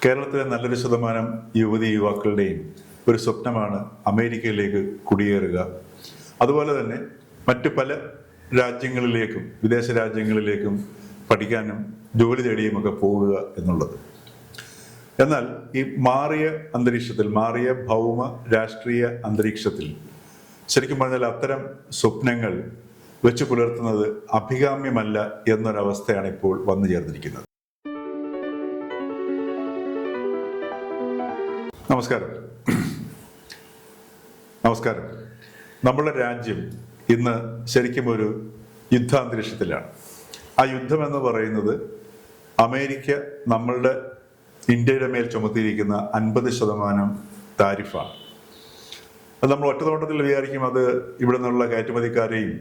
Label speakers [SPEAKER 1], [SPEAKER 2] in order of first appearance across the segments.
[SPEAKER 1] കേരളത്തിലെ നല്ലൊരു ശതമാനം യുവതി യുവാക്കളുടെയും ഒരു സ്വപ്നമാണ് അമേരിക്കയിലേക്ക് കുടിയേറുക. അതുപോലെ തന്നെ മറ്റു പല രാജ്യങ്ങളിലേക്കും വിദേശ രാജ്യങ്ങളിലേക്കും പഠിക്കാനും ജോലി തേടിയുമൊക്കെ പോവുക എന്നുള്ളത്. എന്നാൽ ഈ മാറിയ അന്തരീക്ഷത്തിൽ, മാറിയ ഭൗമ രാഷ്ട്രീയ അന്തരീക്ഷത്തിൽ ശരിക്കും പറഞ്ഞാൽ അത്തരം സ്വപ്നങ്ങൾ വെച്ചു പുലർത്തുന്നത് അഭികാമ്യമല്ല എന്നൊരവസ്ഥയാണ് ഇപ്പോൾ വന്നു ചേർന്നിരിക്കുന്നത്. നമസ്കാരം. നമ്മുടെ രാജ്യം ഇന്ന് ശരിക്കും ഒരു യുദ്ധാന്തരീക്ഷത്തിലാണ്. ആ യുദ്ധം എന്ന് പറയുന്നത് അമേരിക്ക നമ്മളുടെ ഇന്ത്യയുടെ മേൽ ചുമത്തിയിരിക്കുന്ന 50% താരിഫാണ്. അത് നമ്മൾ ഒറ്റനോട്ടത്തിൽ വിചാരിക്കും അത് ഇവിടെ നിന്നുള്ള കയറ്റുമതിക്കാരെയും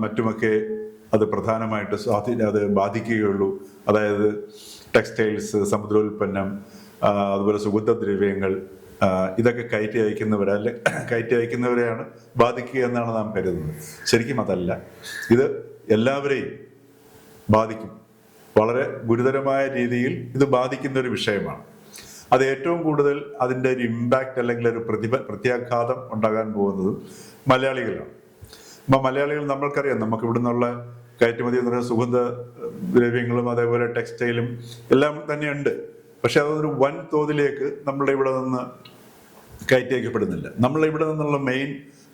[SPEAKER 1] മറ്റുമൊക്കെ അത് പ്രധാനമായിട്ട് അത് ബാധിക്കുകയുള്ളൂ. അതായത് ടെക്സ്റ്റൈൽസ്, സമുദ്രോൽപ്പന്നം, അതുപോലെ സുഗന്ധദ്രവ്യങ്ങൾ, ഇതൊക്കെ കയറ്റി അയക്കുന്നവരെയാണ് ബാധിക്കുക എന്നാണ് നാം കരുതുന്നത്. ശരിക്കും അതല്ല. ഇത് എല്ലാവരെയും ബാധിക്കും. വളരെ ഗുരുതരമായ രീതിയിൽ ഇത് ബാധിക്കുന്ന ഒരു വിഷയമാണ്. അത് ഏറ്റവും കൂടുതൽ അതിൻ്റെ ഒരു ഇമ്പാക്റ്റ് അല്ലെങ്കിൽ ഒരു പ്രത്യാഘാതം ഉണ്ടാകാൻ പോകുന്നതും മലയാളികളാണ്. അപ്പം മലയാളികൾ നമ്മൾക്കറിയാം, നമുക്ക് ഇവിടെ നിന്നുള്ള കയറ്റുമതി എന്ന് പറയുന്ന സുഗന്ധ ദ്രവ്യങ്ങളും അതേപോലെ ടെക്സ്റ്റൈലും എല്ലാം തന്നെയുണ്ട്. പക്ഷെ അതൊരു വൻ തോതിലേക്ക് നമ്മളുടെ ഇവിടെ നിന്ന് കയറ്റി അയക്കപ്പെടുന്നില്ല. നമ്മളിവിടെ നിന്നുള്ള മെയിൻ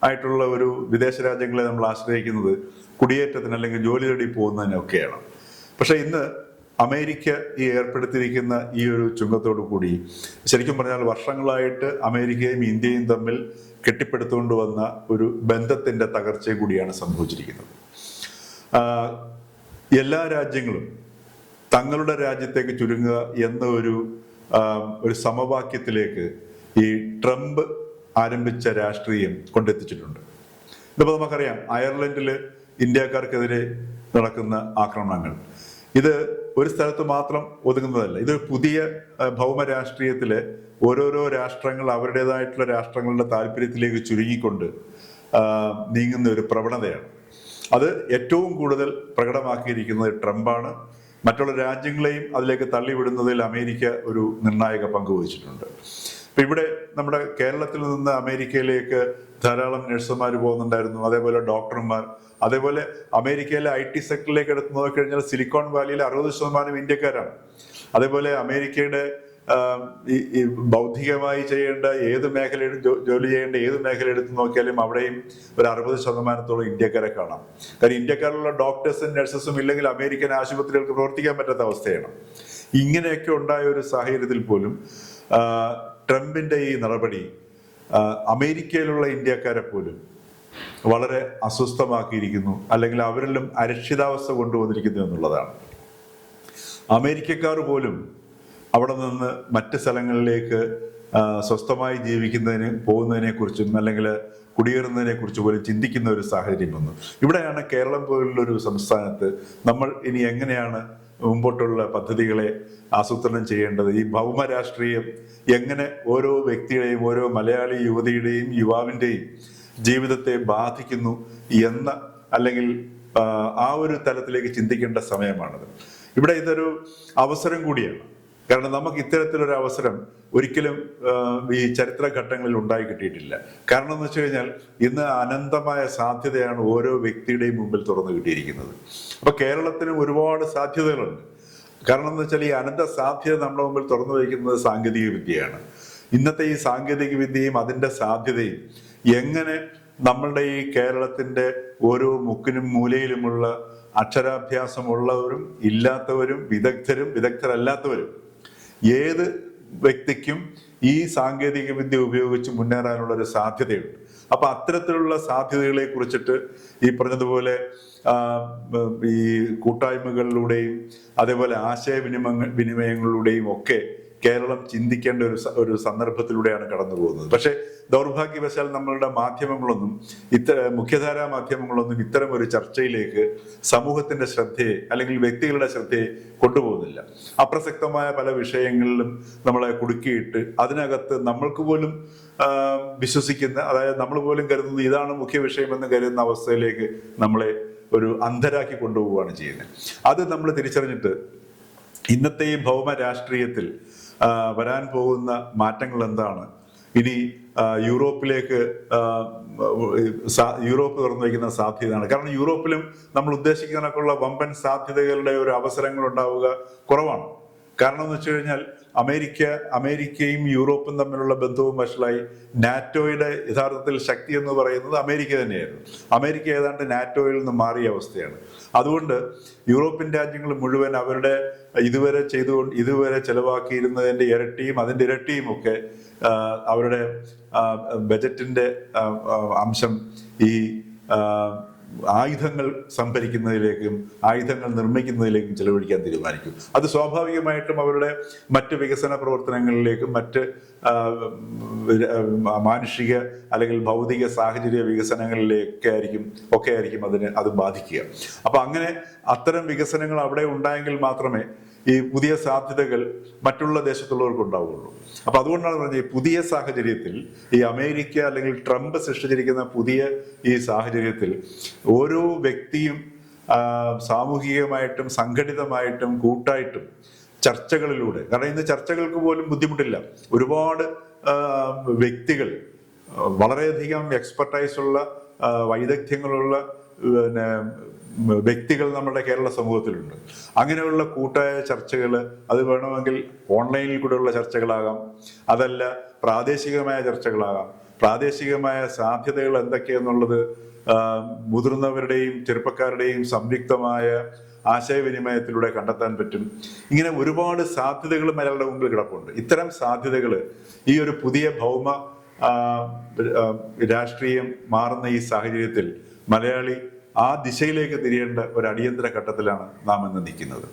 [SPEAKER 1] ആയിട്ടുള്ള ഒരു വിദേശ രാജ്യങ്ങളെ നമ്മൾ ആശ്രയിക്കുന്നത് കുടിയേറ്റത്തിന് അല്ലെങ്കിൽ ജോലി തേടി പോകുന്നതിനൊക്കെയാണ്. പക്ഷെ ഇന്ന് അമേരിക്ക ഈ ഏർപ്പെടുത്തിയിരിക്കുന്ന ഈ ഒരു ചുങ്കത്തോടു കൂടി ശരിക്കും പറഞ്ഞാൽ വർഷങ്ങളായിട്ട് അമേരിക്കയും ഇന്ത്യയും തമ്മിൽ കെട്ടിപ്പടുത്തുകൊണ്ട് വന്ന ഒരു ബന്ധത്തിന്റെ തകർച്ച കൂടിയാണ് സംഭവിച്ചിരിക്കുന്നത്. എല്ലാ രാജ്യങ്ങളും തങ്ങളുടെ രാജ്യത്തേക്ക് ചുരുങ്ങുക എന്ന ഒരു സമവാക്യത്തിലേക്ക് ഈ ട്രംപ് ആരംഭിച്ച രാഷ്ട്രീയം കൊണ്ടെത്തിച്ചിട്ടുണ്ട്. ഇതിപ്പോൾ നമുക്കറിയാം, അയർലൻഡിൽ ഇന്ത്യക്കാർക്കെതിരെ നടക്കുന്ന ആക്രമണങ്ങൾ ഇത് ഒരു സ്ഥലത്ത് മാത്രം ഒതുങ്ങുന്നതല്ല. ഇത് പുതിയ ഭൗമ രാഷ്ട്രീയത്തിലെ ഓരോരോ രാഷ്ട്രങ്ങൾ അവരുടേതായിട്ടുള്ള രാഷ്ട്രങ്ങളുടെ താല്പര്യത്തിലേക്ക് ചുരുങ്ങിക്കൊണ്ട് നീങ്ങുന്ന ഒരു പ്രവണതയാണ്. അത് ഏറ്റവും കൂടുതൽ പ്രകടമാക്കിയിരിക്കുന്നത് ട്രംപാണ്. മറ്റുള്ള രാജ്യങ്ങളെയും അതിലേക്ക് തള്ളിവിടുന്നതിൽ അമേരിക്ക ഒരു നിർണായക പങ്ക് വഹിച്ചിട്ടുണ്ട്. ഇപ്പം ഇവിടെ നമ്മുടെ കേരളത്തിൽ നിന്ന് അമേരിക്കയിലേക്ക് ധാരാളം നഴ്സുമാർ പോകുന്നുണ്ടായിരുന്നു, അതേപോലെ ഡോക്ടർമാർ. അതേപോലെ അമേരിക്കയിലെ IT സെക്ടറിലേക്ക് എടുത്ത് നോക്കിക്കഴിഞ്ഞാൽ സിലിക്കോൺ വാലിയിലെ 60% ഇന്ത്യക്കാരാണ്. അതേപോലെ അമേരിക്കയുടെ ഈ ബൗദ്ധികമായി ചെയ്യേണ്ട ഏത് മേഖലയിലും ജോലി ചെയ്യേണ്ട ഏത് മേഖല എടുത്ത് നോക്കിയാലും അവിടെയും ഒരു 60% ഇന്ത്യക്കാരെ കാണാം. കാരണം ഇന്ത്യക്കാരുള്ള ഡോക്ടേഴ്സും നഴ്സസും ഇല്ലെങ്കിൽ അമേരിക്കൻ ആശുപത്രികൾക്ക് പ്രവർത്തിക്കാൻ പറ്റാത്ത അവസ്ഥയാണ്. ഇങ്ങനെയൊക്കെ ഉണ്ടായ ഒരു സാഹചര്യത്തിൽ പോലും ട്രംപിന്റെ ഈ നടപടി അമേരിക്കയിലുള്ള ഇന്ത്യക്കാരെ പോലും വളരെ അസ്വസ്ഥമാക്കിയിരിക്കുന്നു, അല്ലെങ്കിൽ അവരിലും അരക്ഷിതാവസ്ഥ കൊണ്ടുവന്നിരിക്കുന്നു എന്നുള്ളതാണ്. അമേരിക്കക്കാർ പോലും അവിടെ നിന്ന് മറ്റ് സ്ഥലങ്ങളിലേക്ക് സ്വസ്ഥമായി പോകുന്നതിനെ കുറിച്ചും അല്ലെങ്കിൽ കുടിയേറുന്നതിനെ കുറിച്ച് പോലും ചിന്തിക്കുന്ന ഒരു സാഹചര്യം വന്നു. ഇവിടെയാണ് കേരളം പോലുള്ളൊരു സംസ്ഥാനത്ത് നമ്മൾ ഇനി എങ്ങനെയാണ് മുമ്പോട്ടുള്ള പദ്ധതികളെ ആസൂത്രണം ചെയ്യേണ്ടത്, ഈ ഭൗമ രാഷ്ട്രീയം എങ്ങനെ ഓരോ വ്യക്തിയുടെയും ഓരോ മലയാളി യുവതിയുടെയും യുവാവിൻ്റെയും ജീവിതത്തെ ബാധിക്കുന്നു എന്ന അല്ലെങ്കിൽ ആ ഒരു തലത്തിലേക്ക് ചിന്തിക്കേണ്ട സമയമാണത്. ഇവിടെ ഇതൊരു അവസരം കൂടിയാണ്. കാരണം നമുക്ക് ഇത്തരത്തിലൊരു അവസരം ഒരിക്കലും ഈ ചരിത്രഘട്ടങ്ങളിൽ ഉണ്ടായി കിട്ടിയിട്ടില്ല. കാരണം എന്ന് വെച്ച് കഴിഞ്ഞാൽ ഇന്ന് അനന്തമായ സാധ്യതയാണ് ഓരോ വ്യക്തിയുടെയും മുമ്പിൽ തുറന്നു കിട്ടിയിരിക്കുന്നത്. അപ്പൊ കേരളത്തിനും ഒരുപാട് സാധ്യതകളുണ്ട്. കാരണം എന്ന് വെച്ചാൽ ഈ അനന്ത സാധ്യത നമ്മുടെ മുമ്പിൽ തുറന്നു വയ്ക്കുന്നത് സാങ്കേതിക വിദ്യയാണ്. ഇന്നത്തെ ഈ സാങ്കേതിക വിദ്യയും അതിന്റെ സാധ്യതയും എങ്ങനെ നമ്മളുടെ ഈ കേരളത്തിന്റെ ഓരോ മുക്കിനും മൂലയിലുമുള്ള അക്ഷരാഭ്യാസമുള്ളവരും ഇല്ലാത്തവരും വിദഗ്ധരല്ലാത്തവരും ഏത് വ്യക്തിക്കും ഈ സാങ്കേതിക വിദ്യ ഉപയോഗിച്ച് മുന്നേറാനുള്ള ഒരു സാധ്യതയുണ്ട്. അപ്പൊ അത്തരത്തിലുള്ള സാധ്യതകളെ കുറിച്ചിട്ട് ഈ പറഞ്ഞതുപോലെ ഈ കൂട്ടായ്മകളിലൂടെയും അതേപോലെ ആശയവിനിമയങ്ങളിലൂടെയും ഒക്കെ കേരളം ചിന്തിക്കേണ്ട ഒരു സന്ദർഭത്തിലൂടെയാണ് കടന്നു പോകുന്നത്. പക്ഷെ ദൗർഭാഗ്യവശാൽ നമ്മളുടെ മാധ്യമങ്ങളൊന്നും മുഖ്യധാരാ മാധ്യമങ്ങളൊന്നും ഇത്തരം ഒരു ചർച്ചയിലേക്ക് സമൂഹത്തിന്റെ ശ്രദ്ധയെ അല്ലെങ്കിൽ വ്യക്തികളുടെ ശ്രദ്ധയെ കൊണ്ടുപോകുന്നില്ല. അപ്രസക്തമായ പല വിഷയങ്ങളിലും നമ്മളെ കുടുക്കിയിട്ട് അതിനകത്ത് നമ്മൾക്ക് പോലും വിശ്വസിക്കുന്ന, അതായത് നമ്മൾ പോലും കരുതുന്നത് ഇതാണ് മുഖ്യ വിഷയമെന്ന് കരുതുന്ന അവസ്ഥയിലേക്ക് നമ്മളെ ഒരു അന്ധരാക്കി കൊണ്ടുപോവുകയാണ് ചെയ്യുന്നത്. അത് നമ്മൾ തിരിച്ചറിഞ്ഞിട്ട് ഇന്നത്തെ ഈ ഭൗമ രാഷ്ട്രീയത്തിൽ വരാൻ പോകുന്ന മാറ്റങ്ങൾ എന്താണ്? ഇനി യൂറോപ്പിലേക്ക് യൂറോപ്പ് തുറന്നു വയ്ക്കുന്ന സാധ്യതയാണ്. കാരണം യൂറോപ്പിലും നമ്മൾ ഉദ്ദേശിക്കുന്ന കണക്കുള്ള വമ്പൻ സാധ്യതകളുടെ ഒരു അവസരങ്ങൾ ഉണ്ടാവുക കുറവാണ്. കാരണം എന്ന് വെച്ച് കഴിഞ്ഞാൽ അമേരിക്കയും യൂറോപ്പും തമ്മിലുള്ള ബന്ധവും വഷളായി. നാറ്റോയുടെ യഥാർത്ഥത്തിൽ ശക്തി എന്ന് പറയുന്നത് അമേരിക്ക തന്നെയായിരുന്നു. അമേരിക്ക ഏതാണ്ട് നാറ്റോയിൽ നിന്ന് മാറിയ അവസ്ഥയാണ്. അതുകൊണ്ട് യൂറോപ്യൻ രാജ്യങ്ങൾ മുഴുവൻ അവരുടെ ഇതുവരെ ചെലവാക്കിയിരുന്നതിൻ്റെ ഇരട്ടിയും അതിൻ്റെ ഇരട്ടിയും ഒക്കെ അവരുടെ ബജറ്റിന്റെ അംശം ഈ ആയുധങ്ങൾ സംഭരിക്കുന്നതിലേക്കും ആയുധങ്ങൾ നിർമ്മിക്കുന്നതിലേക്കും ചെലവഴിക്കാൻ തീരുമാനിക്കും. അത് സ്വാഭാവികമായിട്ടും അവരുടെ മറ്റ് വികസന പ്രവർത്തനങ്ങളിലേക്കും മറ്റ് മാനുഷിക അല്ലെങ്കിൽ ഭൗതിക സാഹചര്യ വികസനങ്ങളിലേക്ക് ആയിരിക്കും അത് ബാധിക്കുക. അപ്പൊ അങ്ങനെ അത്തരം വികസനങ്ങൾ അവിടെ ഉണ്ടായെങ്കിൽ മാത്രമേ ഈ പുതിയ സാധ്യതകൾ മറ്റുള്ള ദേശത്തുള്ളവർക്ക് ഉണ്ടാവുകയുള്ളൂ. അപ്പൊ അതുകൊണ്ടാണ് പറഞ്ഞത്, ഈ പുതിയ സാഹചര്യത്തിൽ ഈ അമേരിക്ക അല്ലെങ്കിൽ ട്രംപ് സൃഷ്ടിച്ചിരിക്കുന്ന പുതിയ ഈ സാഹചര്യത്തിൽ ഓരോ വ്യക്തിയും സാമൂഹികമായിട്ടും സംഘടിതമായിട്ടും കൂട്ടായിട്ടും ചർച്ചകളിലൂടെ, കാരണം ഇന്ന് ചർച്ചകൾക്ക് പോലും ബുദ്ധിമുട്ടില്ല, ഒരുപാട് വ്യക്തികൾ, വളരെയധികം എക്സ്പെർട്ടൈസ് ഉള്ള വൈദഗ്ധ്യങ്ങളുള്ള വ്യക്തികൾ നമ്മുടെ കേരള സമൂഹത്തിലുണ്ട്. അങ്ങനെയുള്ള കൂട്ടായ ചർച്ചകൾ, അത് വേണമെങ്കിൽ ഓൺലൈനിൽ കൂടെയുള്ള ചർച്ചകളാകാം, അതല്ല പ്രാദേശികമായ ചർച്ചകളാകാം. പ്രാദേശികമായ സാധ്യതകൾ എന്തൊക്കെയെന്നുള്ളത് മുതിർന്നവരുടെയും ചെറുപ്പക്കാരുടെയും സംയുക്തമായ ആശയവിനിമയത്തിലൂടെ കണ്ടെത്താൻ പറ്റും. ഇങ്ങനെ ഒരുപാട് സാധ്യതകൾ മലയാളിയുടെ മുമ്പിൽ കിടപ്പുണ്ട്. ഇത്തരം സാധ്യതകൾ ഈ ഒരു പുതിയ ഭൗമ രാഷ്ട്രീയം മാറുന്ന ഈ സാഹചര്യത്തിൽ മലയാളി ആ ദിശയിലേക്ക് തിരിയേണ്ട ഒരു അടിയന്തര ഘട്ടത്തിലാണ് നാം ഇന്ന് നിൽക്കുന്നത്.